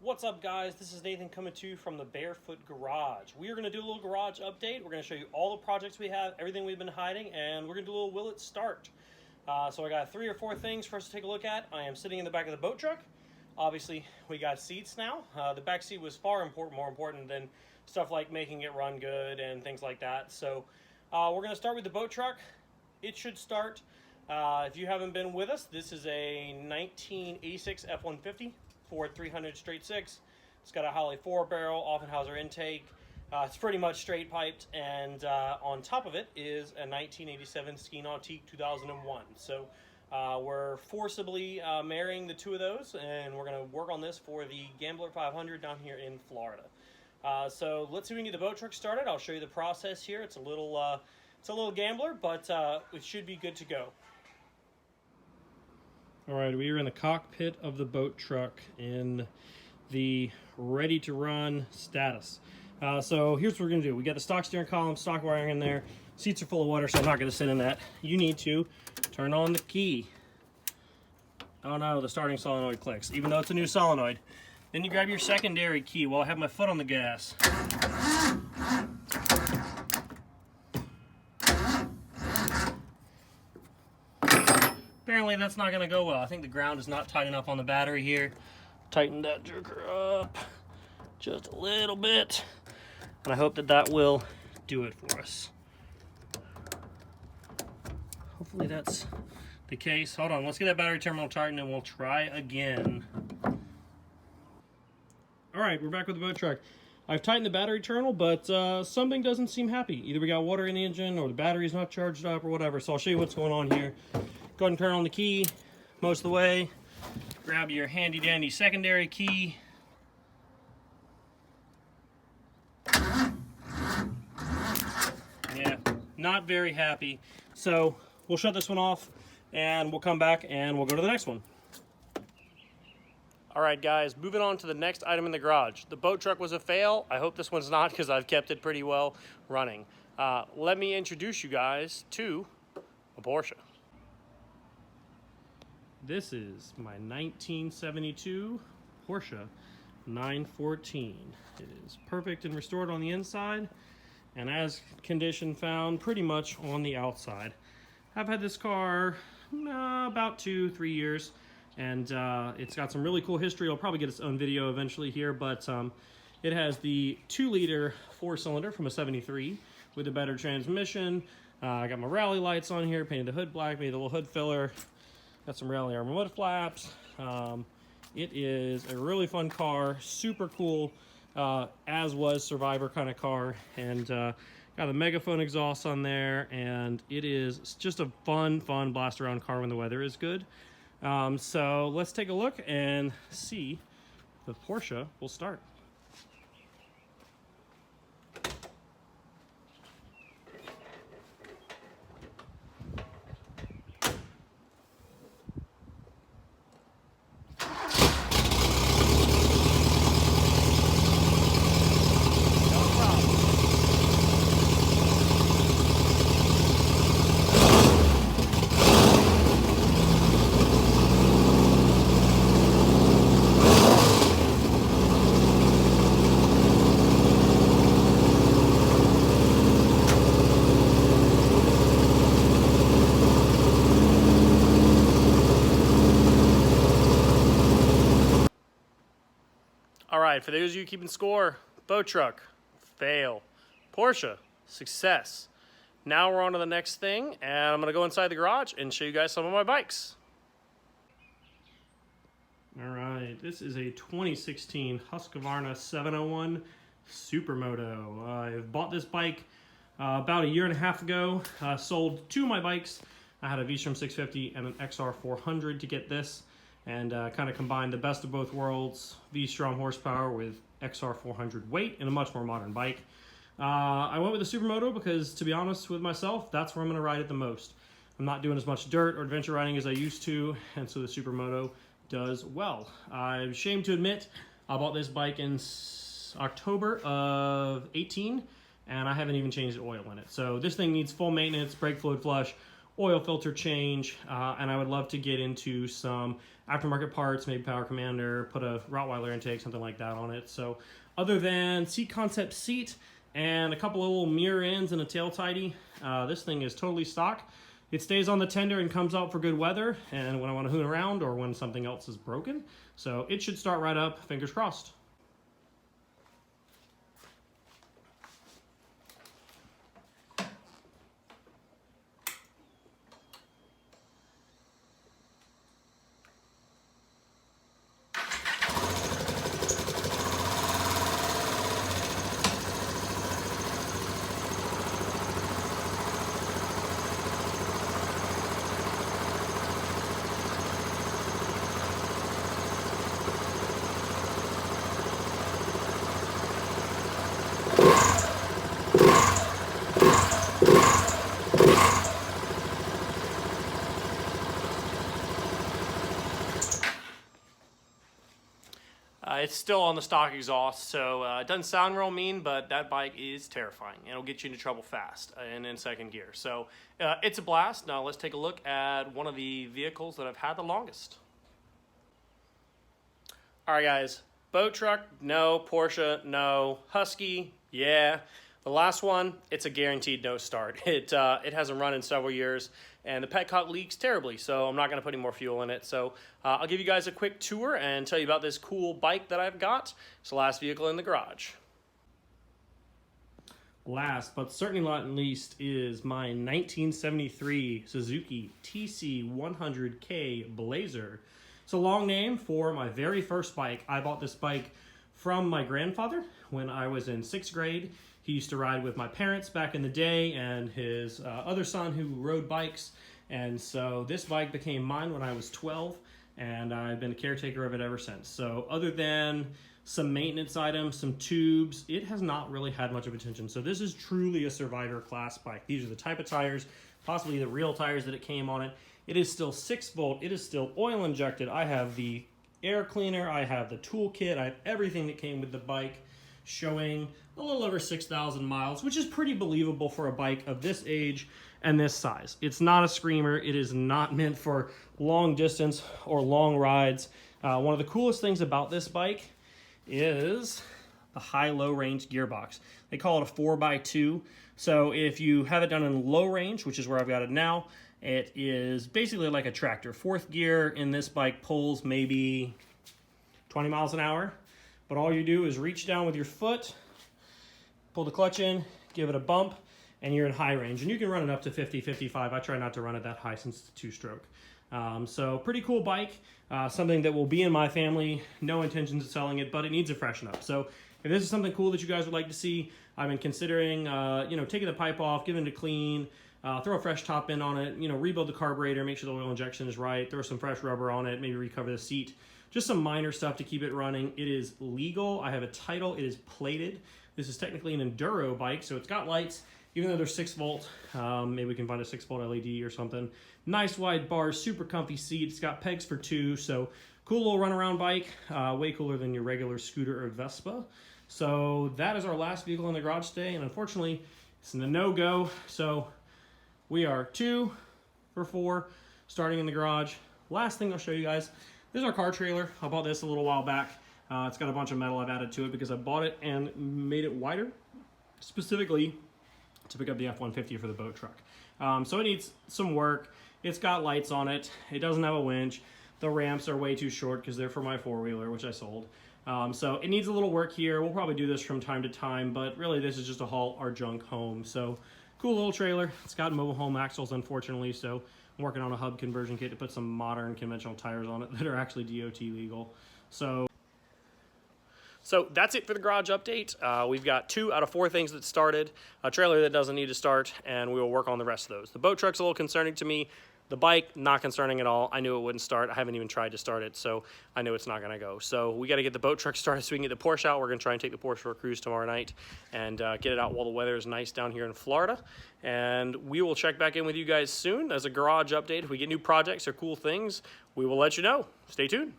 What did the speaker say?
What's up, guys? This is Nathan coming to you from the Barefoot Garage. We are going to do a little garage update. We're going to show you all the projects we have, everything we've been hiding, and we're going to do a little will it start. So I got 3 or 4 things for us to take a look at. I am sitting in the back of the boat truck. Obviously, we got seats now. The back seat was more important than stuff like making it run good and things like that. So we're going to start with the boat truck. It should start. If you haven't been with us, this is a 1986 F-150 Ford 300 straight 6. It's got a Holley 4-barrel Offenhauser intake. It's pretty much straight piped, and on top of it is a 1987 Ski Nautique 2001. So we're forcibly marrying the 2 of those, and we're going to work on this for the Gambler 500 down here in Florida. So let's see if we can get the boat truck started. I'll show you the process here. It's a little gambler, but it should be good to go. All right, we are in the cockpit of the boat truck in the ready to run status. So here's what we're gonna do. We got the stock steering column, stock wiring in there. Seats are full of water, so I'm not gonna sit in that. You need to turn on the key. Oh no, the starting solenoid clicks, even though it's a new solenoid. Then you grab your secondary key while I have my foot on the gas. Apparently that's not going to go well. I think the ground is not tight enough on the battery here. Tighten that jerker up just a little bit. And I hope that that will do it for us. Hopefully that's the case. Hold on, let's get that battery terminal tightened and we'll try again. All right, we're back with the boat truck. I've tightened the battery terminal, but something doesn't seem happy. Either we got water in the engine or the battery's not charged up or whatever. So I'll show you what's going on here. Go ahead and turn on the key most of the way. Grab your handy dandy secondary key. Yeah, not very happy. So we'll shut this one off and we'll come back and we'll go to the next one. All right, guys, moving on to the next item in the garage. The boat truck was a fail. I hope this one's not, because I've kept it pretty well running. Let me introduce you guys to a Porsche. This is my 1972 Porsche 914. It is perfect and restored on the inside, and as condition found pretty much on the outside. I've had this car about 2-3 years, and it's got some really cool history. I'll probably get its own video eventually here, but it has the 2-liter 4-cylinder from a 73 with a better transmission. I got my rally lights on here, painted the hood black, made a little hood filler. Got some rally armor mud flaps. It is a really fun car, super cool, as was Survivor kind of car, and got a megaphone exhaust on there, and it is just a fun blast around car when the weather is good. So let's take a look and see if the Porsche will start. All right, for those of you keeping score, boat truck, fail. Porsche, success. Now we're on to the next thing, and I'm gonna go inside the garage and show you guys some of my bikes. All right, this is a 2016 Husqvarna 701 Supermoto. I've bought this bike about 1.5 years ago. Sold 2 of my bikes. I had a V-Strom 650 and an XR 400 to get this, and kind of combined the best of both worlds, V-Strom horsepower with XR 400 weight, and a much more modern bike. I went with the Supermoto because, to be honest with myself, that's where I'm going to ride it the most. I'm not doing as much dirt or adventure riding as I used to, and so the Supermoto does well. I'm ashamed to admit I bought this bike in October of 18, and I haven't even changed the oil in it. So this thing needs full maintenance, brake fluid flush, oil filter change, and I would love to get into some aftermarket parts, maybe Power Commander, put a Rottweiler intake, something like that on it. So other than seat concept seat and a couple of little mirror ends and a tail tidy, this thing is totally stock. It stays on the tender and comes out for good weather and when I want to hoon around or when something else is broken. So it should start right up, fingers crossed. It's still on the stock exhaust, so it doesn't sound real mean, but that bike is terrifying. It'll get you into trouble fast and in second gear. So it's a blast. Now let's take a look at one of the vehicles that I've had the longest. All right, guys. Boat truck, no. Porsche, no. Husky, yeah. The last one, it's a guaranteed no start. It hasn't run in several years, and the petcock leaks terribly, so I'm not going to put any more fuel in it. So I'll give you guys a quick tour and tell you about this cool bike that I've got. It's the last vehicle in the garage. Last, but certainly not least, is my 1973 Suzuki TC100K Blazer. It's a long name for my very first bike. I bought this bike from my grandfather when I was in 6th grade. He used to ride with my parents back in the day and his other son who rode bikes. And so this bike became mine when I was 12, and I've been a caretaker of it ever since. So other than some maintenance items, some tubes, it has not really had much of attention. So this is truly a survivor class bike. These are the type of tires, possibly the real tires that it came on it. It is still 6-volt. It is still oil injected. I have the air cleaner. I have the toolkit. I have everything that came with the bike, showing a little over 6,000 miles, which is pretty believable for a bike of this age and this size. It's not a screamer. It is not meant for long distance or long rides. One of the coolest things about this bike is the high-low range gearbox. They call it a 4x2. So if you have it done in low range, which is where I've got it now, it is basically like a tractor. 4th gear in this bike pulls maybe 20 miles an hour. But all you do is reach down with your foot, pull the clutch in, give it a bump, and you're in high range. And you can run it up to 50, 55. I try not to run it that high since it's a 2-stroke. So pretty cool bike, something that will be in my family. No intentions of selling it, but it needs a freshen up. So if this is something cool that you guys would like to see, I've been considering, taking the pipe off, giving it a clean, throw a fresh top end on it, rebuild the carburetor, make sure the oil injection is right, throw some fresh rubber on it, maybe recover the seat. Just some minor stuff to keep it running. It is legal. I have a title. It is plated. This is technically an enduro bike, so it's got lights, even though they're 6-volt. Maybe we can find a 6-volt LED or something. Nice wide bars, super comfy seat. It's got pegs for 2, so cool little runaround bike. Way cooler than your regular scooter or Vespa. So that is our last vehicle in the garage today, and unfortunately, it's a no-go. So we are 2 for 4 starting in the garage. Last thing I'll show you guys. This is our car trailer. I bought this a little while back. It's got a bunch of metal I've added to it because I bought it and made it wider, specifically to pick up the F-150 for the boat truck. So it needs some work. It's got lights on it. It doesn't have a winch. The ramps are way too short because they're for my 4-wheeler, which I sold. So it needs a little work here. We'll probably do this from time to time, but really this is just to haul our junk home. So cool little trailer. It's got mobile home axles, unfortunately, so I'm working on a hub conversion kit to put some modern conventional tires on it that are actually DOT legal. So that's it for the garage update. We've got 2 out of 4 things that started, a trailer that doesn't need to start, and we will work on the rest of those. The boat truck's a little concerning to me. The bike, not concerning at all. I knew it wouldn't start. I haven't even tried to start it, so I know it's not gonna go. So we gotta get the boat truck started so we can get the Porsche out. We're gonna try and take the Porsche for a cruise tomorrow night and get it out while the weather is nice down here in Florida. And we will check back in with you guys soon as a garage update. If we get new projects or cool things, we will let you know. Stay tuned.